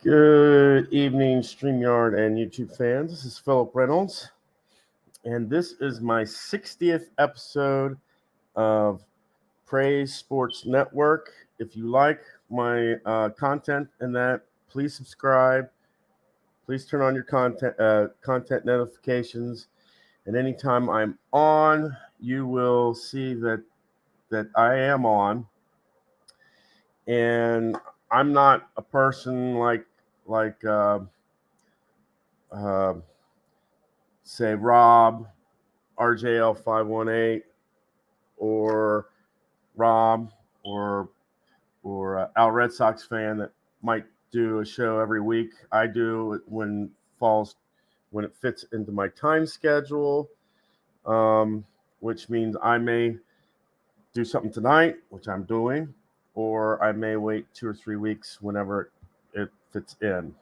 Good evening, StreamYard and YouTube fans. This is Philip Reynolds, and this is my 60th episode of Preyz Sports Network. If you like my content and that, please subscribe. Please turn on your content notifications, and anytime I'm on, you will see that I am on. And I'm not a person like uh, say Rob RJL518 or Rob or Al Red Sox fan that might do a show every week. I do it when it fits into my time schedule, which means I may do something tonight, which I'm doing, or I may wait 2 or 3 weeks whenever it fits in.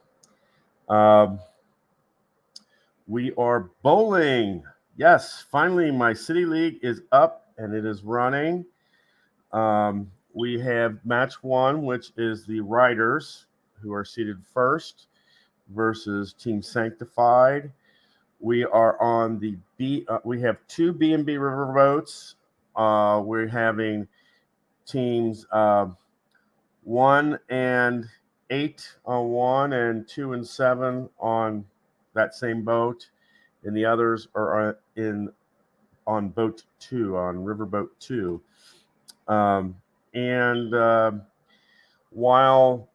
We are bowling. Yes, finally, my city league is up and it is running. We have match one, which is the Riders, who are seated first, versus Team Sanctified. We are on the B. We have two B&B riverboats. We're having teams 1 and 8 on one, and 2 and 7 on that same boat, and the others are on boat 2, on riverboat 2. While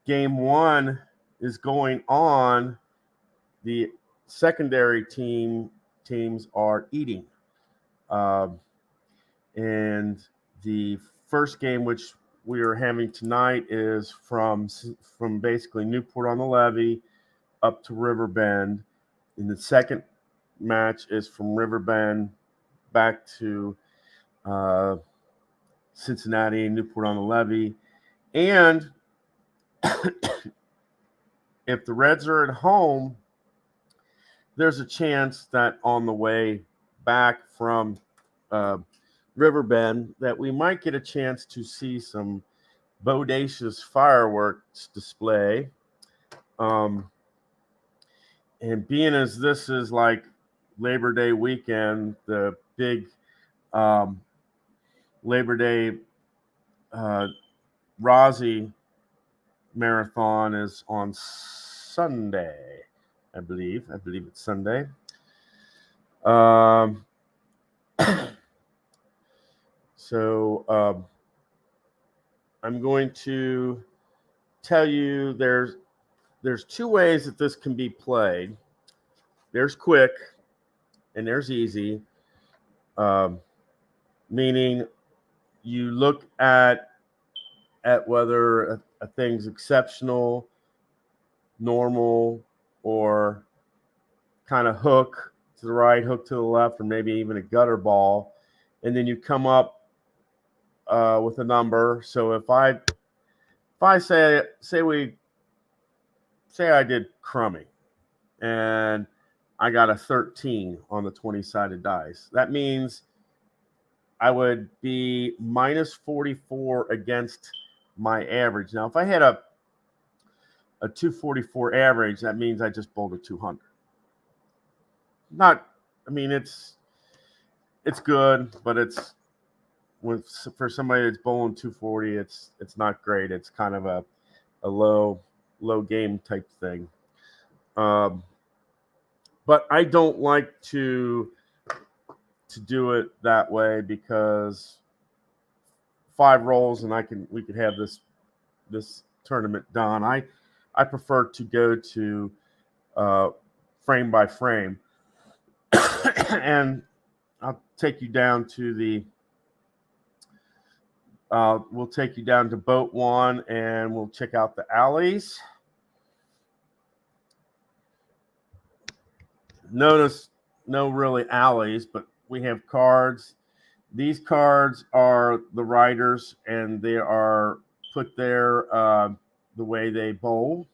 game 1 is going on, the secondary teams are eating. And the first game, which we are having tonight, is from basically Newport on the Levee up to Riverbend. And the second match is from Riverbend back to Cincinnati, Newport on the Levee. And if the Reds are at home, there's a chance that on the way back from Riverbend that we might get a chance to see some bodacious fireworks display. And being as this is like Labor Day weekend, the big Labor Day Rossi marathon is on Sunday, I believe. I believe it's Sunday. So I'm going to tell you there's two ways that this can be played. There's quick and there's easy, meaning you look at whether a thing's exceptional, normal, or kind of hook to the right, hook to the left, or maybe even a gutter ball, and then you come up with a number. So if I say I did crummy and I got a 13 on the 20-sided dice, that means I would be minus 44 against my average. Now, if I had a 244 average, that means I just bowled a 200. It's good, but for somebody that's bowling 240, it's not great. It's kind of a low game type thing. But I don't like to do it that way, because 5 rolls and we could have this tournament done. I prefer to go to frame by frame, and I'll take you down to we'll take you down to boat 1, and we'll check out the alleys. Notice no really alleys, but we have cards. These cards are the riders, and they are put there the way they bowl.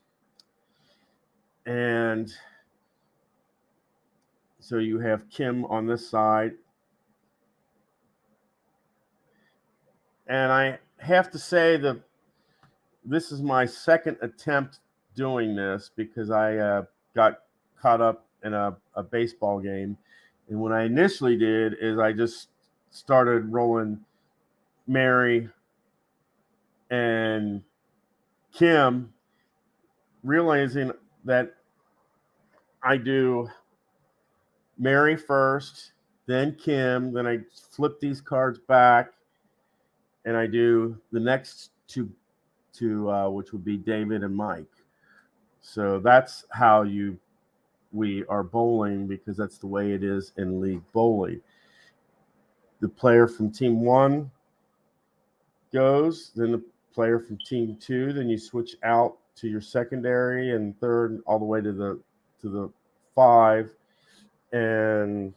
And so you have Kim on this side. And I have to say that this is my second attempt doing this because I got caught up in a baseball game. And what I initially did is I just started rolling Mary and Kim, realizing that I do Mary first, then Kim, then I flip these cards back, and I do the next two, which would be David and Mike. So that's how we are bowling, because that's the way it is in league bowling. The player from team 1 goes, then the player from team 2, then you switch out to your secondary and third all the way to the 5, and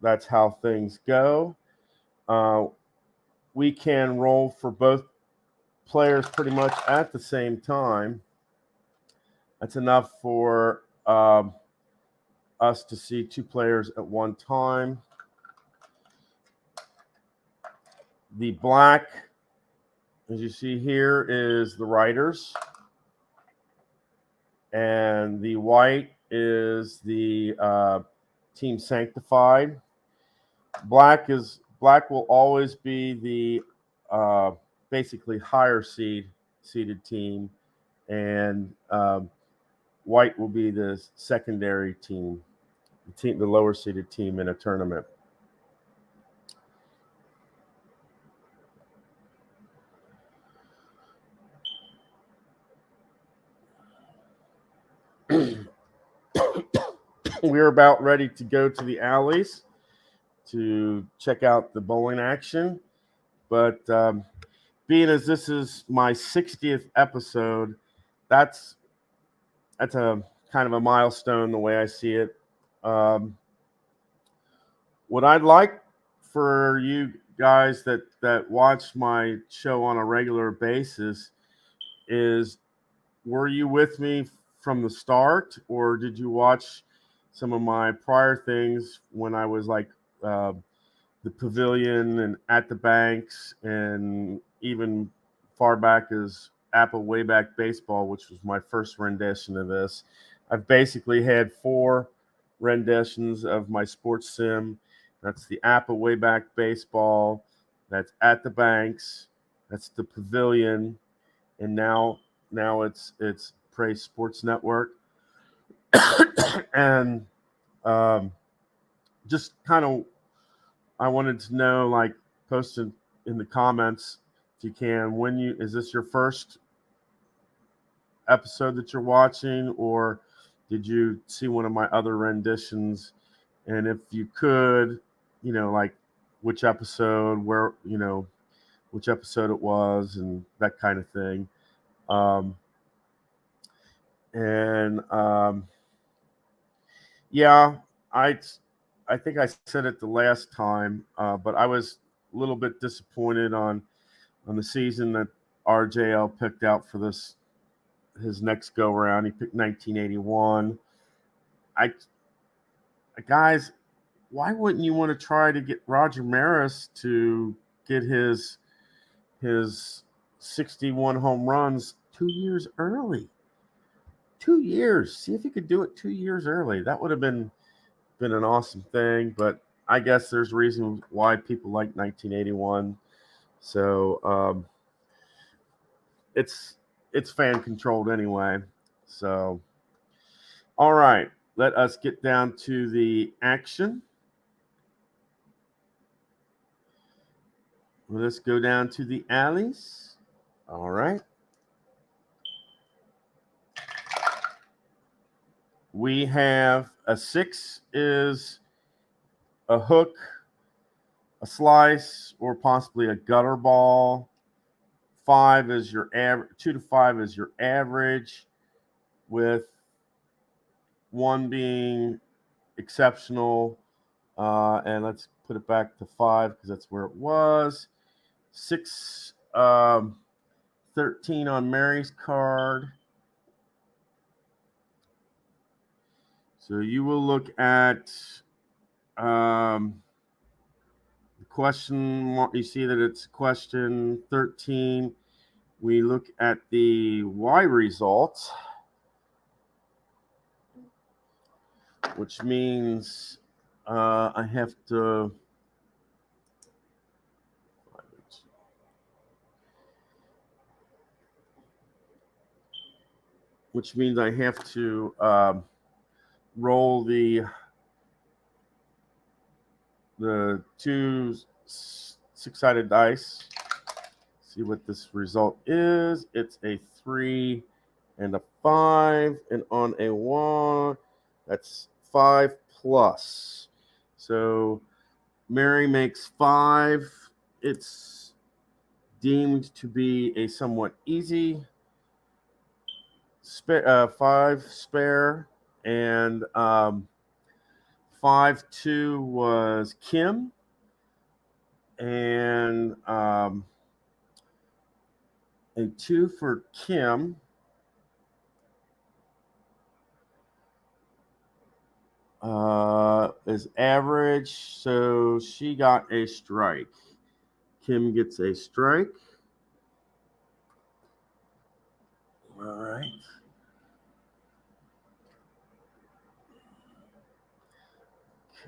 that's how things go. We can roll for both players pretty much at the same time. That's enough for us to see 2 players at one time. The black, as you see here, is the Riders, and the white is the team Sanctified. Black will always be the basically higher seeded team, and white will be the secondary team, the lower seeded team in a tournament. We're about ready to go to the alleys to check out the bowling action. But being as this is my 60th episode, that's a kind of a milestone the way I see it. What I'd like for you guys that watch my show on a regular basis is, were you with me from the start, or did you watch some of my prior things when I was like the Pavilion and At the Banks, and even far back as Apple Wayback Baseball, which was my first rendition of this? I've basically had 4 renditions of my sports sim. That's the Apple Wayback Baseball, that's At the Banks, that's the Pavilion, and now it's Preyz Sports Network. And just kind of, I wanted to know, like, post in the comments if you can, is this your first episode that you're watching, or did you see one of my other renditions? And if you could, like which episode, where, which episode it was, and that kind of thing. Yeah, I think I said it the last time, but I was a little bit disappointed on the season that RJL picked out for his next go round. He picked 1981. Guys, why wouldn't you want to try to get Roger Maris to get his 61 home runs 2 years early? 2 years. See if you could do it 2 years early. That would have been an awesome thing. But I guess there's reasons why people like 1981. So it's fan controlled anyway. So all right, let us get down to the action. Let's go down to the alleys. All right. We have a 6 is a hook, a slice, or possibly a gutter ball. 5 is your average. 2 to 5 is your average, with 1 being exceptional. And let's put it back to 5 because that's where it was. 6, 13 on Mary's card. So you will look at the question. You see that it's question 13. We look at the Y results. which means I have to. Which means I have to roll the two six-sided dice. See what this result is. It's a 3 and a 5, and on a 1, that's 5 plus. So Mary makes 5. It's deemed to be a somewhat easy 5 spare, and 5-2 was Kim, and a 2 for Kim. Is average, so she got a strike. Kim gets a strike. All right.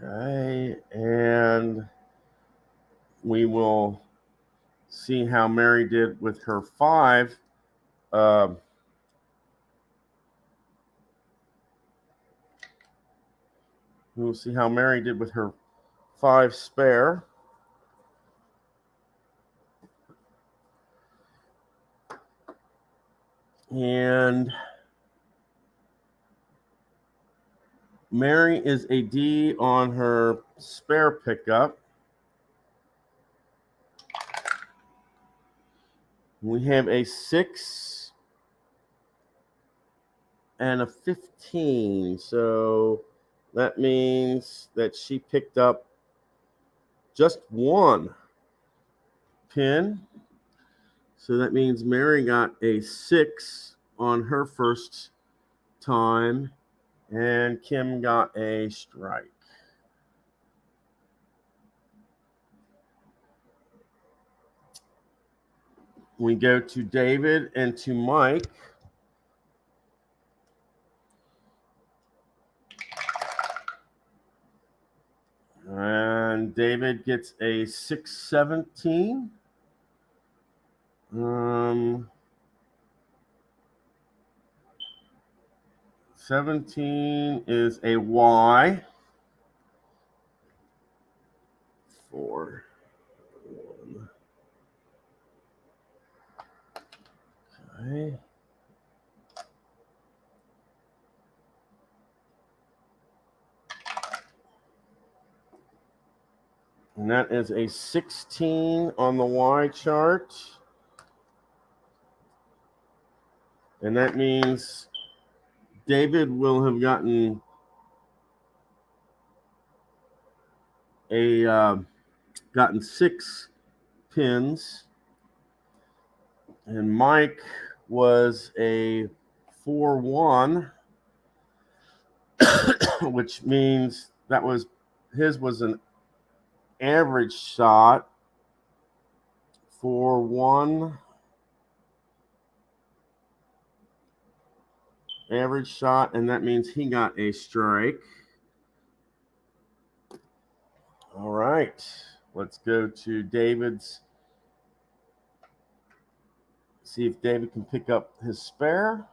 Okay, and we will see how Mary did with her 5. We'll see how Mary did with her 5 spare. And Mary is a D on her spare pickup. We have a 6 and a 15. So that means that she picked up just 1 pin. So that means Mary got a 6 on her first time, and Kim got a strike. We go to David and to Mike. And David gets a 6-17. 17 is a Y. 4, 1. Okay. And that is a 16 on the Y chart. And that means David will have gotten gotten 6 pins, and Mike was a 4-1, which means that was his was an average shot. 4-1 average shot, and that means he got a strike. All right, let's go to David's. See if David can pick up his spare.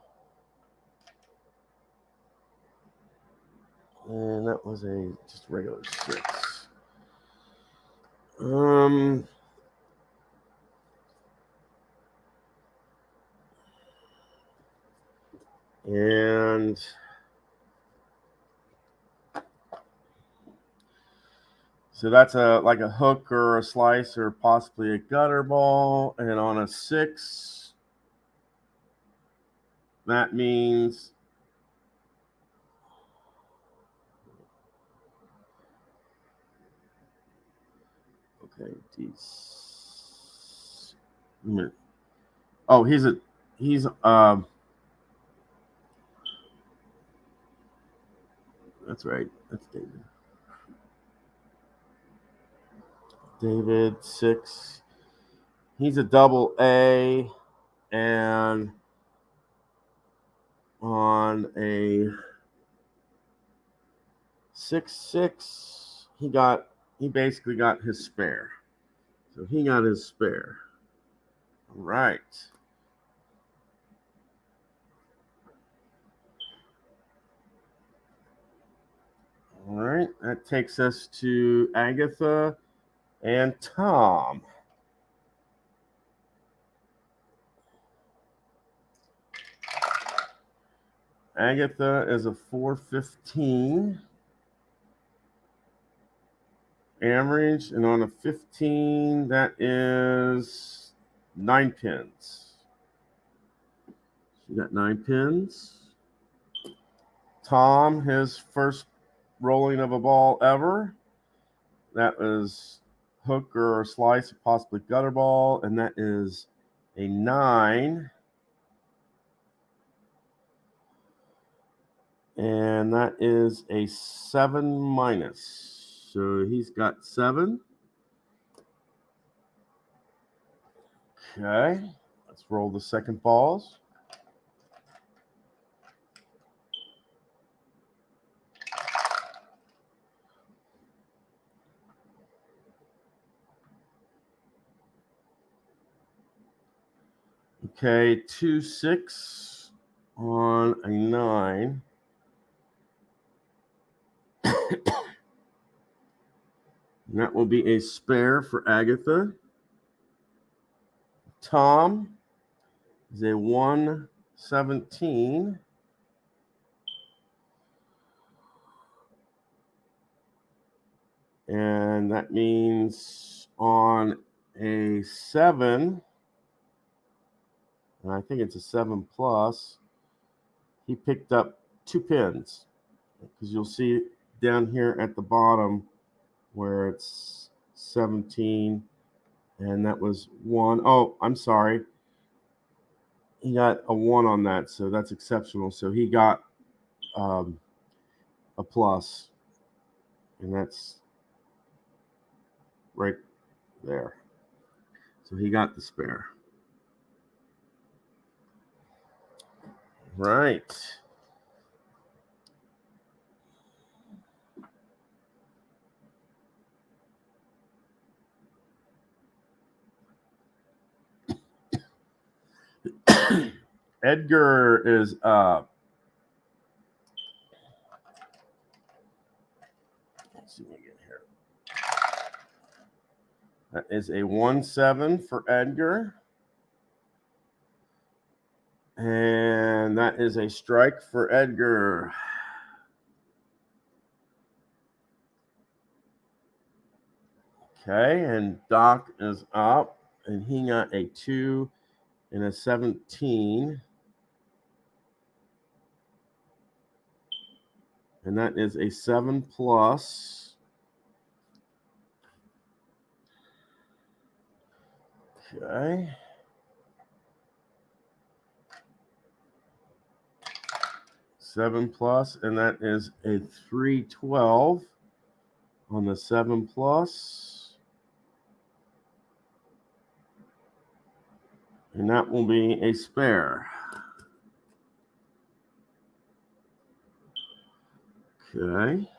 And that was a just regular 6. And so that's like a hook or a slice or possibly a gutter ball. And on a 6, that means okay. Oh, he's that's right. That's David. David 6. He's a double A, and on a 6-6. He basically got his spare. So he got his spare. All right. All right. That takes us to Agatha and Tom. Agatha is a 415 average, and on a 15, that is 9 pins. She got 9 pins. Tom, his first rolling of a ball ever. That was hook or slice, possibly gutter ball, and that is a 9. And that is a 7 minus. So he's got 7. Okay, let's roll the second balls. Okay, 2-6 on a 9. And that will be a spare for Agatha. Tom is a 117. And that means on a 7, and I think it's a 7 plus, he picked up 2 pins. Because you'll see down here at the bottom where it's 17, and that was 1. Oh, I'm sorry. He got a 1 on that, so that's exceptional. So he got a plus, and that's right there. So he got the spare. Right. Edgar is up. Let's see what we get here. That is a 1-7 for Edgar. And that is a strike for Edgar. Okay, and Doc is up, and he got a 2 and a 17. And that is a 7 plus. Okay. Seven plus, and that is a 312 on the 7 plus. And that will be a spare. Okay.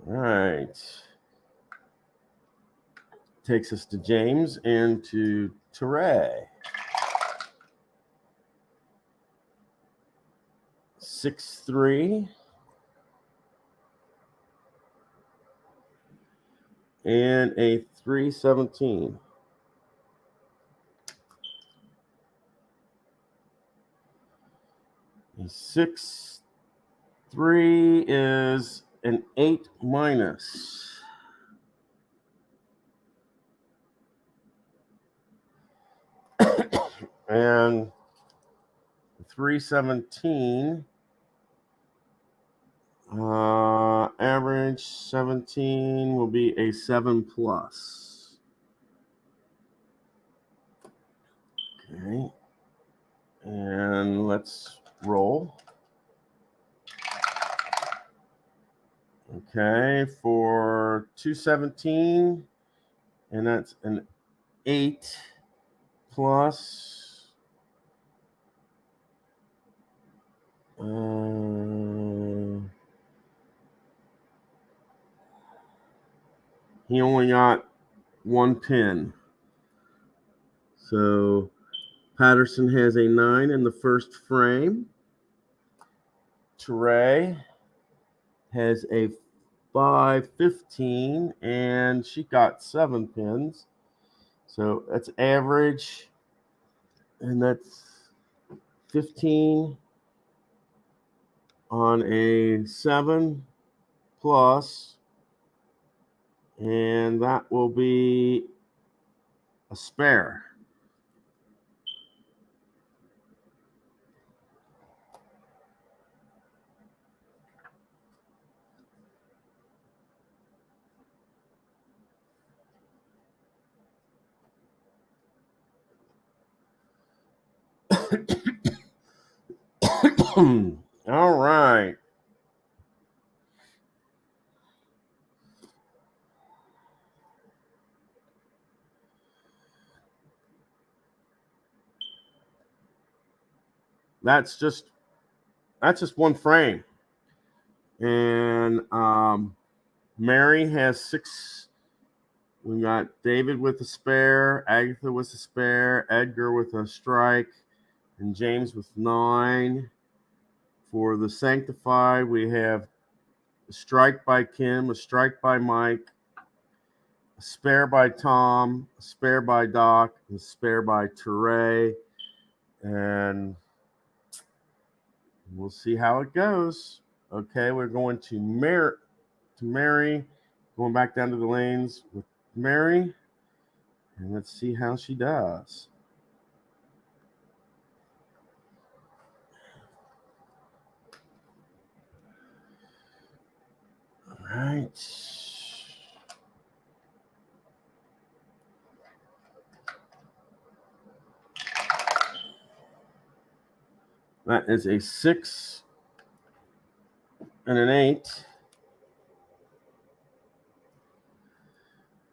All right. Takes us to James and to Teray. 6-3. And a 317. A 6-3 is an 8 minus. And 317, average 17 will be a 7 plus. Okay. And let's roll. Okay, for 217, and that's an 8 plus. He only got one pin. So Patterson has a 9 in the first frame. Teray has a 5-15, and she got 7 pins. So that's average, and that's 15 on a 7 plus, and that will be a spare. All right. That's just one frame. And Mary has 6. We got David with a spare, Agatha with a spare, Edgar with a strike, and James with 9. For the Sanctified, we have a strike by Kim, a strike by Mike, a spare by Tom, a spare by Doc, and a spare by Teray. And we'll see how it goes. Okay, we're going to Mary, going back down to the lanes with Mary. And let's see how she does. All right. That is a 6 and an 8.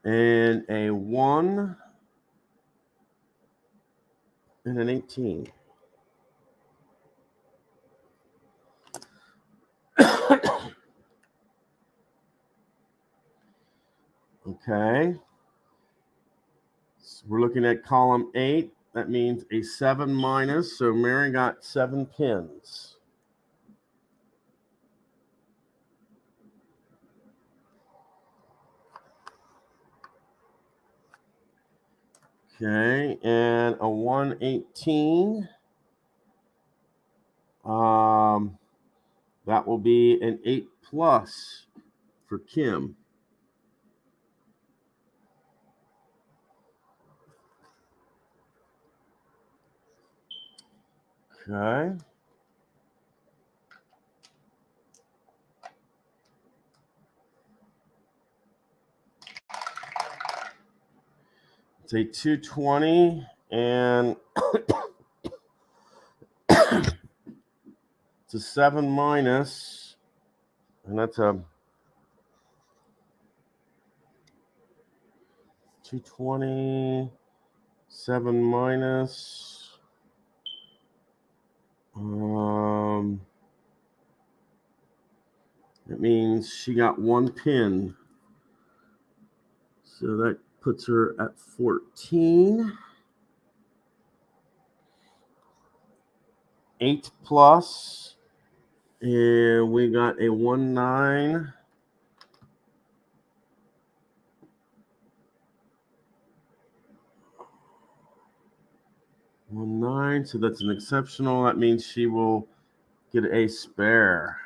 And a 1 and an 18. Okay. So we're looking at column 8. That means a 7 minus. So Mary got 7 pins. Okay, and a 118. That will be an 8 plus for Kim. Okay. It's a 220, and it's a 7 minus, and that's a 220, 7 minus. That means she got 1 pin. So that puts her at 14. 8 plus, and we got a 1-9. So that's an exceptional. That means she will get a spare.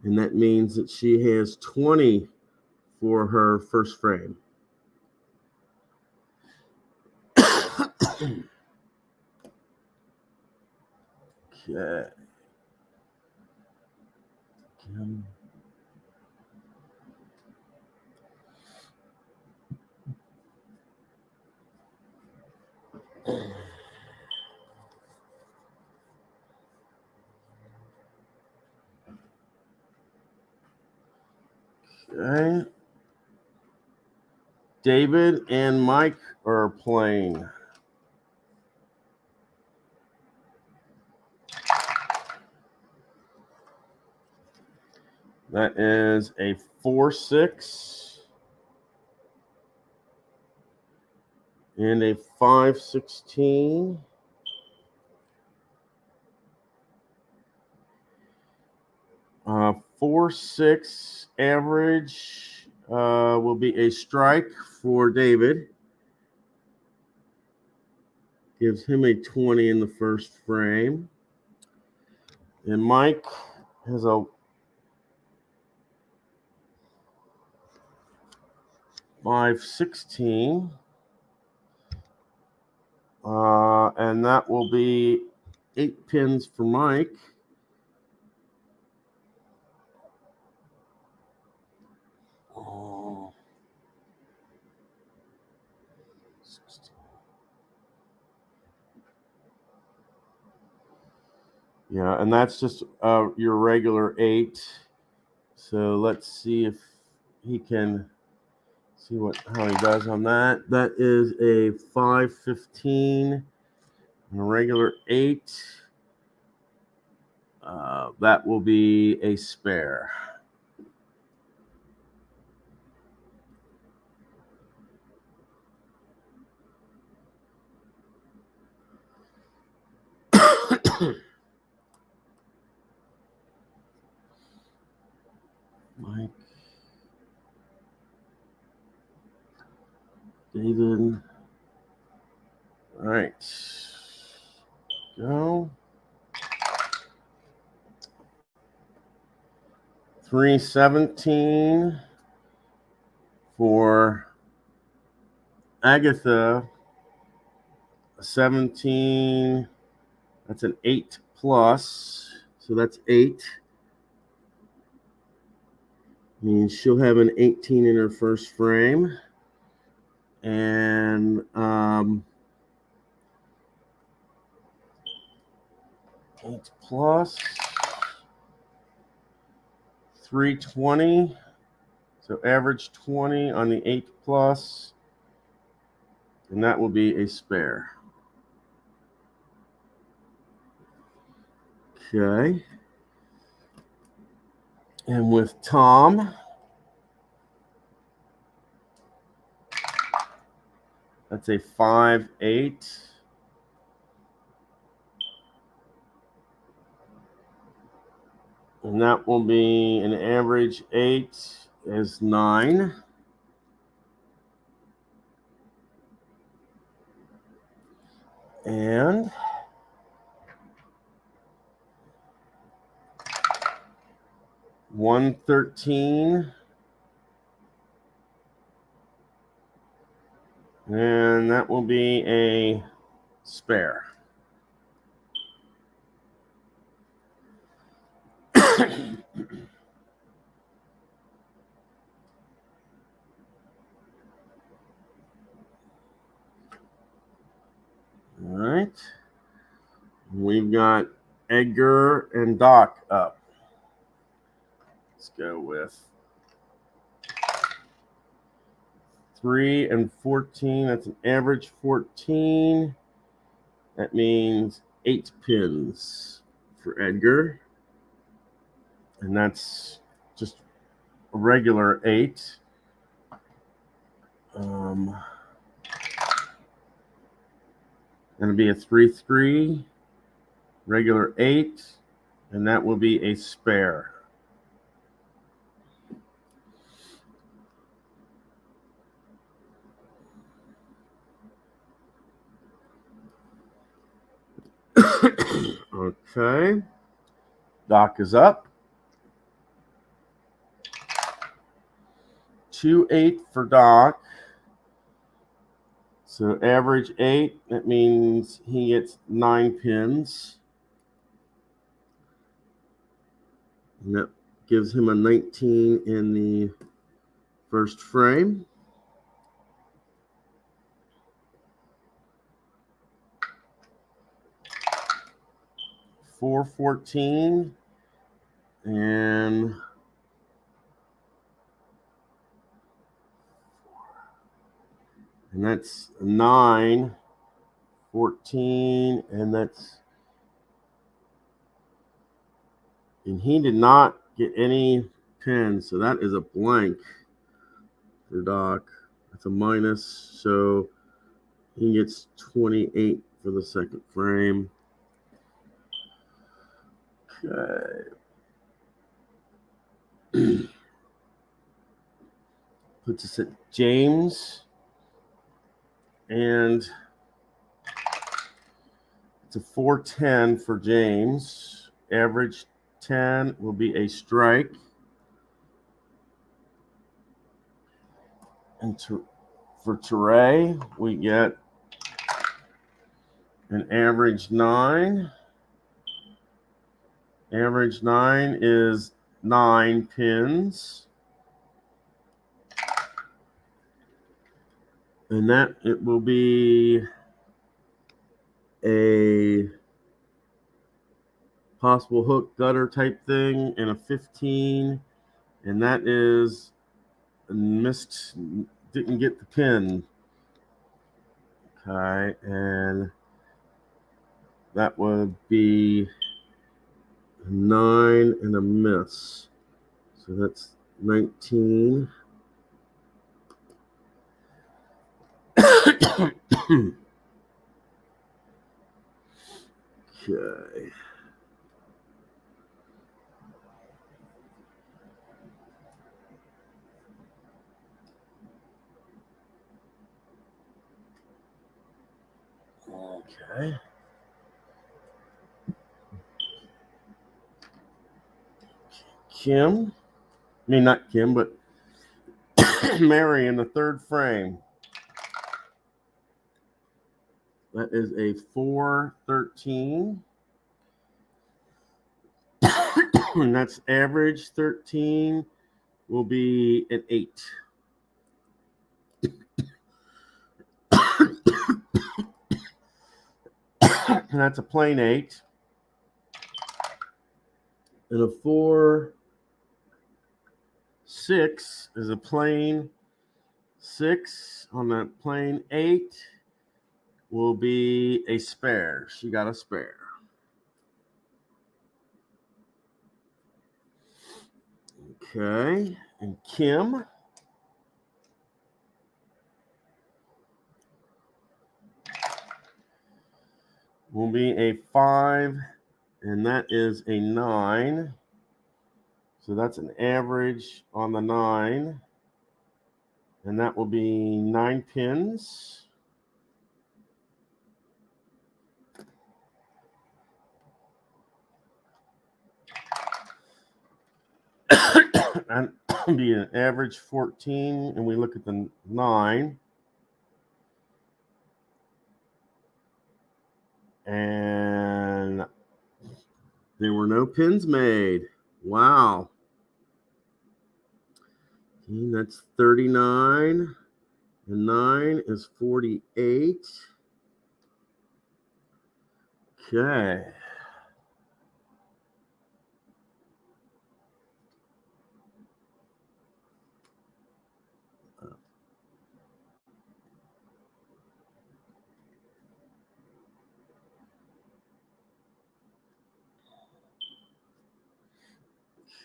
And that means that she has 20 for her first frame. Okay. Kim. Okay. David and Mike are playing. That is a 4-6 and a 5-16. 4-6 average will be a strike for David. Gives him a 20 in the first frame. And Mike has a 5-16. And that will be 8 pins for Mike. Oh. 16. Yeah, and that's just your regular 8. So let's see if he can see how he does on that. That is a 5-15 and a regular 8. That will be a spare. Mike, David. All right. Go. 3-17 for Agatha. 17. That's an 8 plus. So that's 8. Means she'll have an 18 in her first frame. And 8 plus 320. So average 20 on the 8 plus. And that will be a spare. Okay. And with Tom, that's a 5-8. And that will be an average 8 is 9. And $113. And that will be a spare. All right. We've got Edgar and Doc up. Let's go with 3 and 14. That's an average 14. That means 8 pins for Edgar. And that's just a regular 8. Going to be a 3-3, regular 8, and that will be a spare. Okay. Doc is up. 2-8 for Doc. So average 8, that means he gets 9 pins. And that gives him a 19 in the first frame. $414 and that's 9, 14, and he did not get any pins. So that is a blank for Doc. That's a minus. So he gets 28 for the second frame. Okay. Puts us at James. And it's a 410 for James. Average 10 will be a strike. And for Teray, we get an average 9. Average 9 is 9 pins. And that it will be a possible hook gutter type thing and a 15. And that is missed, didn't get the pin. Okay, and that would be a 9 and a miss. So that's 19. Okay. Okay. Kim, I mean not Kim, but Mary in the third frame. That is a 413. And that's average 13 will be an 8. And that's a plain 8. And a 4, 6 is a plain 6. On that plain 8 will be a spare. She got a spare. Okay. And Kim. Will be a 5, and that is a 9. So that's an average on the 9. And that will be 9 pins. And be an average 14, and we look at the 9. And there were no pins made. Wow. Okay, that's 39. And 9 is 48. Okay.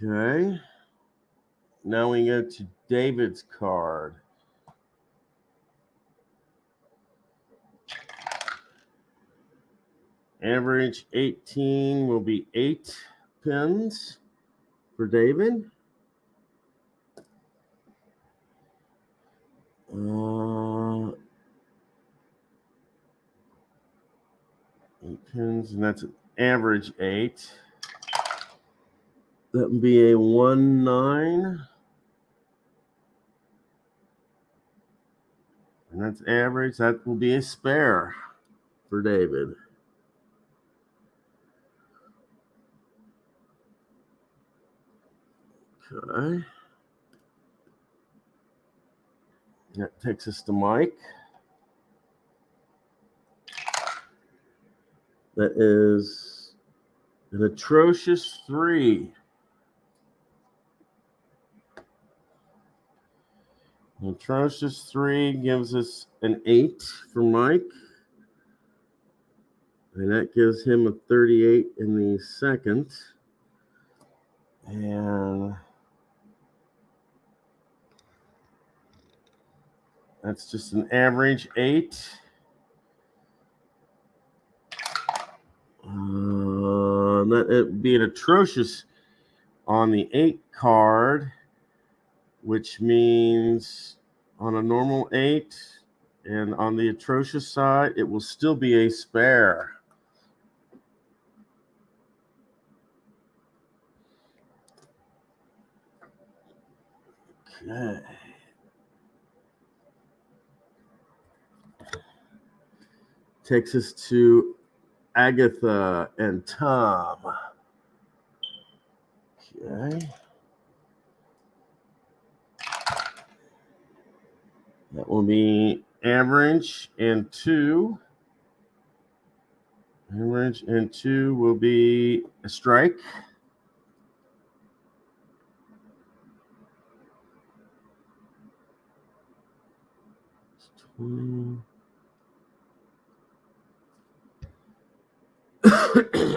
Okay. Now we go to David's card. Average 18 will be 8 pins for David. 8 pins, and that's an average 8. That would be a 1, 9. And that's average. That will be a spare for David. Okay. That takes us to Mike. That is an atrocious 3. An atrocious 3 gives us an 8 for Mike. And that gives him a 38 in the second. And That's just an average 8. That it be an atrocious on the 8 card, which means on a normal 8 and on the atrocious side, it will still be a spare. Okay. Takes us to Agatha and Tom. Okay. That will be average and 2. Average and 2 will be a strike.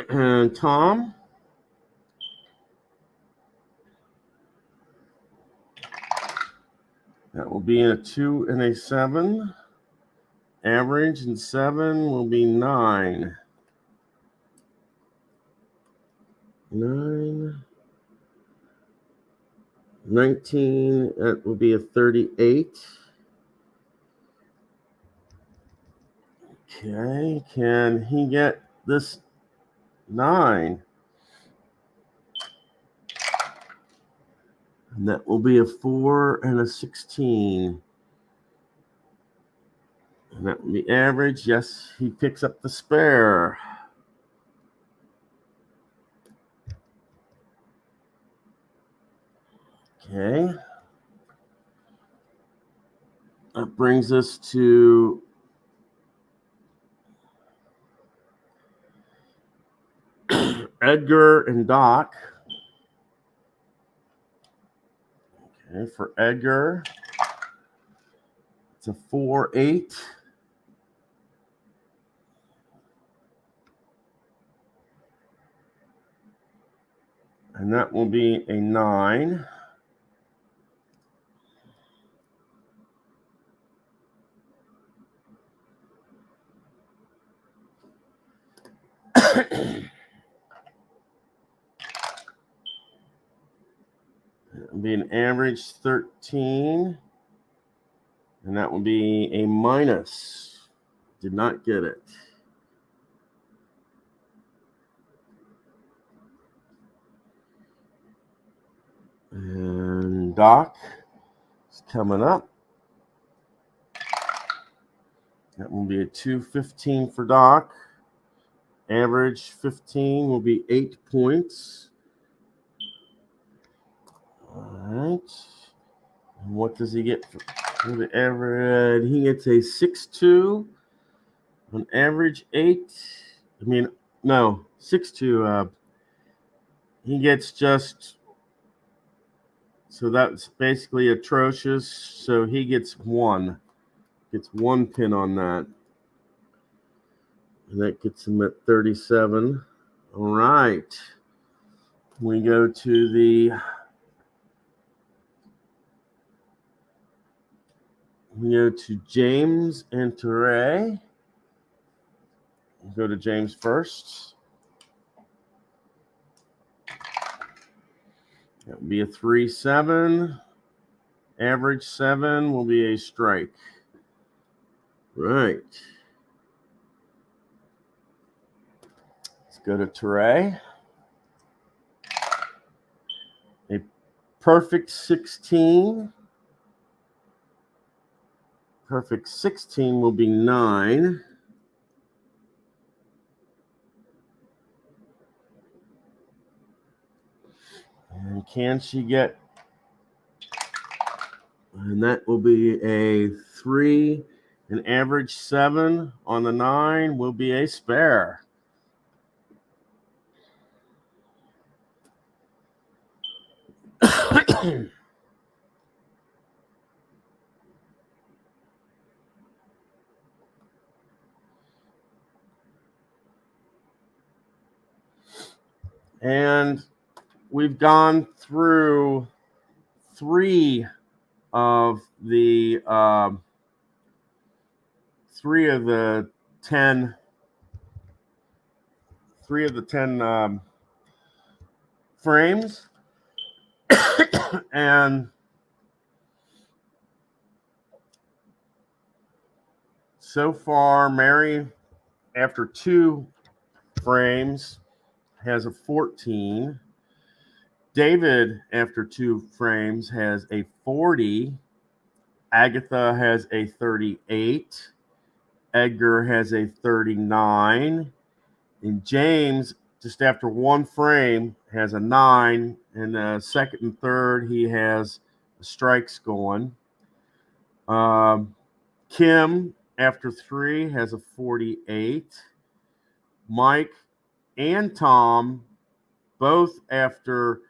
And Tom. That will be a 2 and a 7. Average and 7 will be 9. 9. 19, that will be a 38. Okay, can he get this 9? And that will be a 4 and a 16. And that will be average. Yes, he picks up the spare. Okay. That brings us to Edgar and Doc. Okay, for Edgar, it's a 4-8. And that will be a 9. It'll be an average 13. And that will be a minus. Did not get it. And Doc is coming up. That will be a 2-15 for Doc. Average 15 will be 8 points. All right. And what does he get for the average? He gets a 6-2. On average 8. I mean, no, 6-2. He gets just, so that's basically atrocious. So he gets 1. Gets 1 pin on that. And that gets him at 37. All right. We go to James and Teray. We'll go to James first. That would be a 3-7. Average 7 will be a strike. Right. Let's go to Teray. A perfect 16. Perfect 16 will be 9. And can she get? And that will be a 3. An average 7 on the 9 will be a spare. And we've gone through 3 of the three of the 10 frames. And so far, Mary, after 2 frames, has a 14. David, after 2 frames, has a 40. Agatha has a 38. Edgar has a 39. And James, just after 1 frame, has a 9. And the second and third, he has strikes going. Kim, after 3, has a 48. Mike and Tom, both after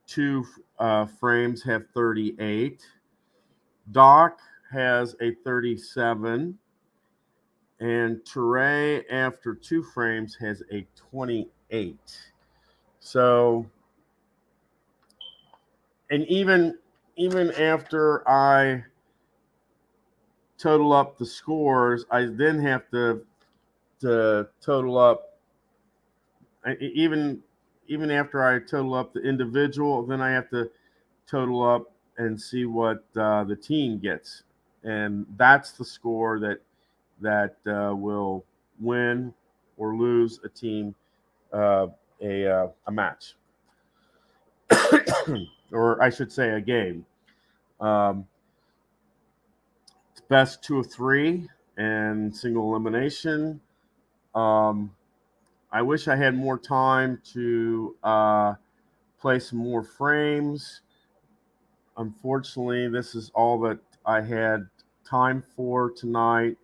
2 frames, have 38. Doc has a 37. And Teray, after 2 frames, has a 28. So, and even after I total up the scores, I then have to total up, even after I total up the individual, then I have to total up and see what the team gets, and that's the score that will win or lose a team a match, or I should say a game. It's best 2 of 3 and single elimination. I wish I had more time to play some more frames. Unfortunately, this is all that I had time for tonight,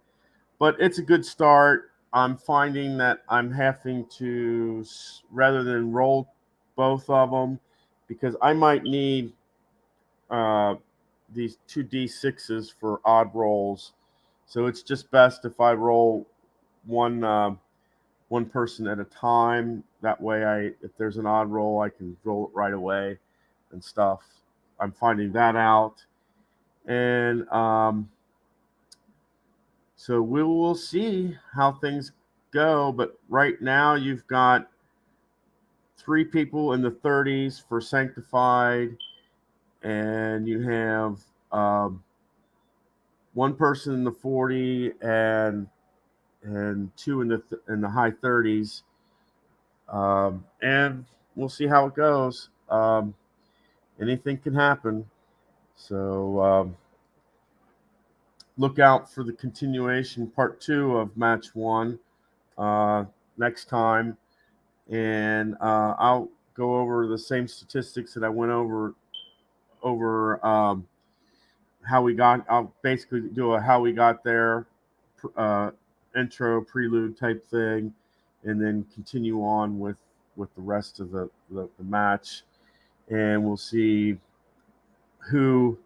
but it's a good start. I'm finding that I'm having to, rather than roll both of them, because I might need these 2 D6s for odd rolls. So it's just best if I roll one person at a time. That way, if there's an odd roll, I can roll it right away and stuff. I'm finding that out. And so we will see how things go. But right now, you've got 3 people in the 30s for Sanctified, and you have 1 person in the 40 and 2 in the high 30s. And we'll see how it goes. Anything can happen. So look out for the continuation, part 2 of match 1 next time. And I'll go over the same statistics that I went over how we got. I'll basically do a how we got there intro, prelude type thing, and then continue on with the rest of the match. And we'll see who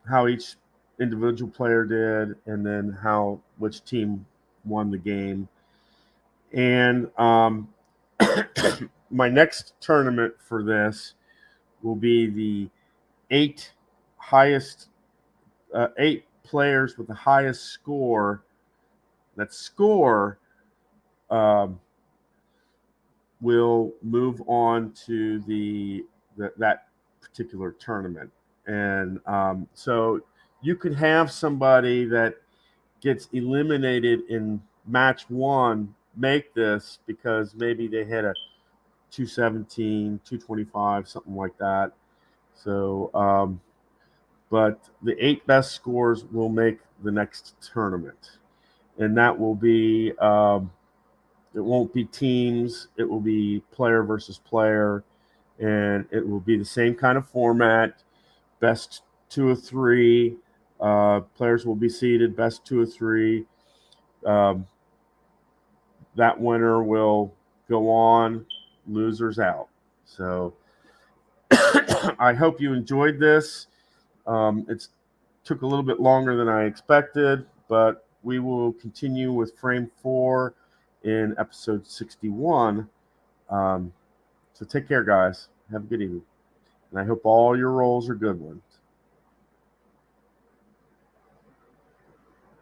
how each individual player did, and then which team won the game. And my next tournament for this will be the 8 players with the highest score. That score will move on to that particular tournament. And so you could have somebody that gets eliminated in match 1 make this because maybe they had a 217, 225, something like that. So, but the 8 best scores will make the next tournament. And that will be, it won't be teams, it will be player versus player. And it will be the same kind of format. Best 2 of 3. Players will be seeded best 2 of 3. That winner will go on, losers out. So I hope you enjoyed this. It took a little bit longer than I expected, but we will continue with frame 4 in episode 61. So take care, guys. Have a good evening. And I hope all your rolls are good ones.